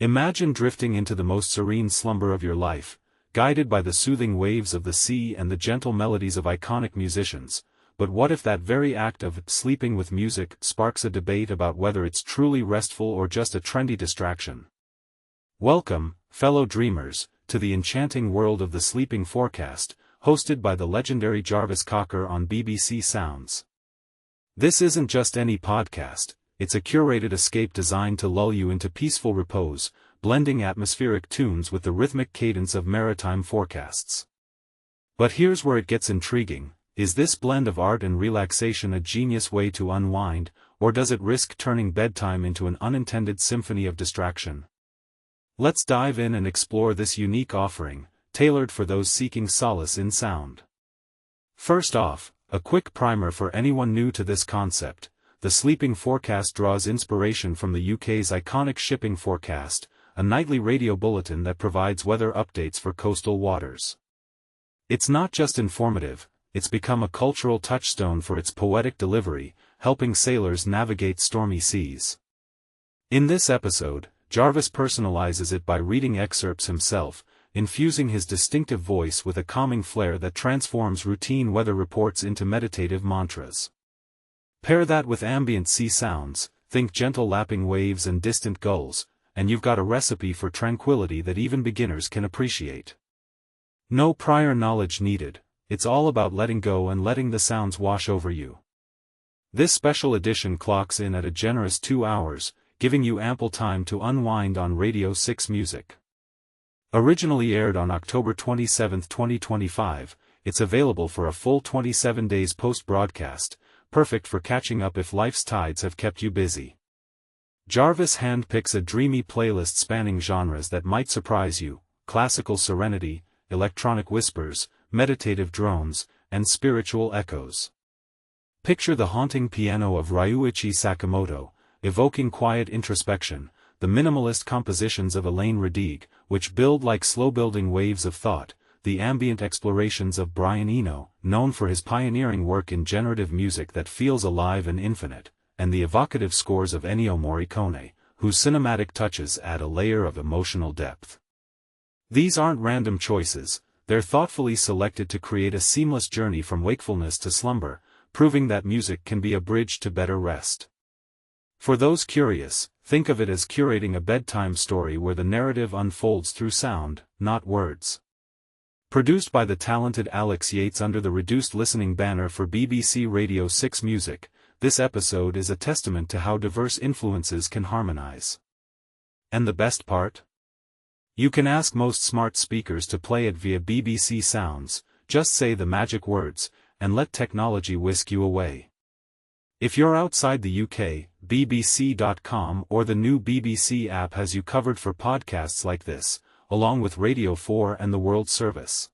Imagine drifting into the most serene slumber of your life, guided by the soothing waves of the sea and the gentle melodies of iconic musicians. But what if that very act of sleeping with music sparks a debate about whether it's truly restful or just a trendy distraction? Welcome, fellow dreamers, to the enchanting world of the sleeping forecast, hosted by the legendary Jarvis Cocker on BBC Sounds. This isn't just any podcast, it's a curated escape designed to lull you into peaceful repose, blending atmospheric tunes with the rhythmic cadence of maritime forecasts. But here's where it gets intriguing. Is this blend of art and relaxation a genius way to unwind, or does it risk turning bedtime into an unintended symphony of distraction? Let's dive in and explore this unique offering, tailored for those seeking solace in sound. First off, a quick primer for anyone new to this concept. The sleeping forecast draws inspiration from the UK's iconic shipping forecast, a nightly radio bulletin that provides weather updates for coastal waters. It's not just informative, it's become a cultural touchstone for its poetic delivery, helping sailors navigate stormy seas. In this episode, Jarvis personalizes it by reading excerpts himself, infusing his distinctive voice with a calming flair that transforms routine weather reports into meditative mantras. Pair that with ambient sea sounds, think gentle lapping waves and distant gulls, and you've got a recipe for tranquility that even beginners can appreciate. No prior knowledge needed, it's all about letting go and letting the sounds wash over you. This special edition clocks in at a generous 2 hours, giving you ample time to unwind on Radio 6 Music. Originally aired on October 27, 2025, it's available for a full 27 days post-broadcast, perfect for catching up if life's tides have kept you busy. Jarvis handpicks a dreamy playlist spanning genres that might surprise you: classical serenity, electronic whispers, meditative drones, and spiritual echoes. Picture the haunting piano of Ryuichi Sakamoto, evoking quiet introspection, the minimalist compositions of Eliane Radigue, which build like slow-building waves of thought, the ambient explorations of Brian Eno, known for his pioneering work in generative music that feels alive and infinite, and the evocative scores of Ennio Morricone, whose cinematic touches add a layer of emotional depth. These aren't random choices, they're thoughtfully selected to create a seamless journey from wakefulness to slumber, proving that music can be a bridge to better rest. For those curious, think of it as curating a bedtime story where the narrative unfolds through sound, not words. Produced by the talented Alex Yates under the reduced listening banner for BBC Radio 6 Music, this episode is a testament to how diverse influences can harmonize. And the best part? You can ask most smart speakers to play it via BBC Sounds, just say the magic words, and let technology whisk you away. If you're outside the UK, BBC.com or the new BBC app has you covered for podcasts like this, along with Radio 4 and the World Service.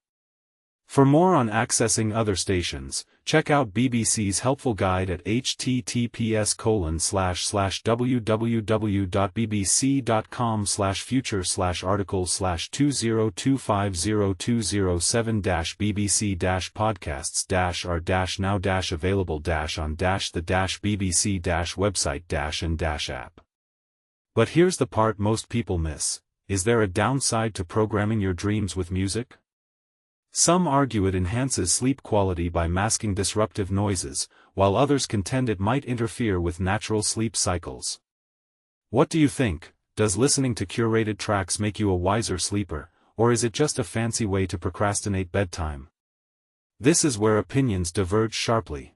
For more on accessing other stations, check out BBC's helpful guide at https://www.bbc.com/future/articles/20250207-bbc-podcast-are-now-available-on-the-BBC-website-and-app. But here's the part most people miss: is there a downside to programming your dreams with music? Some argue it enhances sleep quality by masking disruptive noises, while others contend it might interfere with natural sleep cycles. What do you think? Does listening to curated tracks make you a wiser sleeper, or is it just a fancy way to procrastinate bedtime? This is where opinions diverge sharply.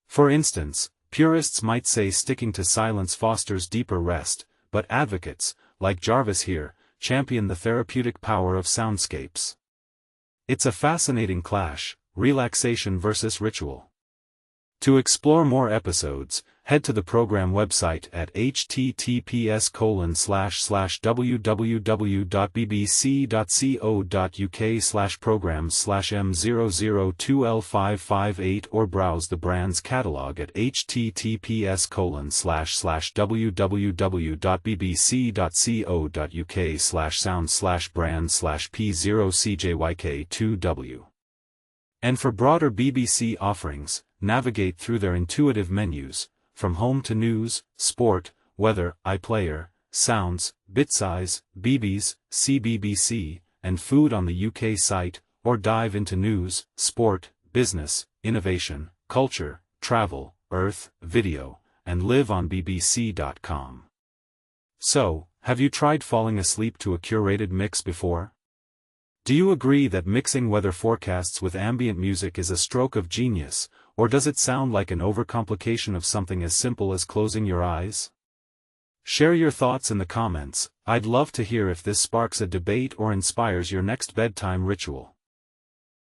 For instance, purists might say sticking to silence fosters deeper rest, but advocates, like Jarvis here, champion the therapeutic power of soundscapes. It's a fascinating clash, relaxation versus ritual. To explore more episodes, head to the program website at https://www.bbc.co.uk/programs/m002L558 or browse the brand's catalog at https://www.bbc.co.uk/sound/brand/p0cjyk2w. And for broader BBC offerings, navigate through their intuitive menus, from home to news, sport, weather, iPlayer, sounds, bit size, BBs, CBBC, and food on the UK site, or dive into news, sport, business, innovation, culture, travel, earth, video, and live on bbc.com. So, have you tried falling asleep to a curated mix before? Do you agree that mixing weather forecasts with ambient music is a stroke of genius, or does it sound like an overcomplication of something as simple as closing your eyes? Share your thoughts in the comments. I'd love to hear if this sparks a debate or inspires your next bedtime ritual.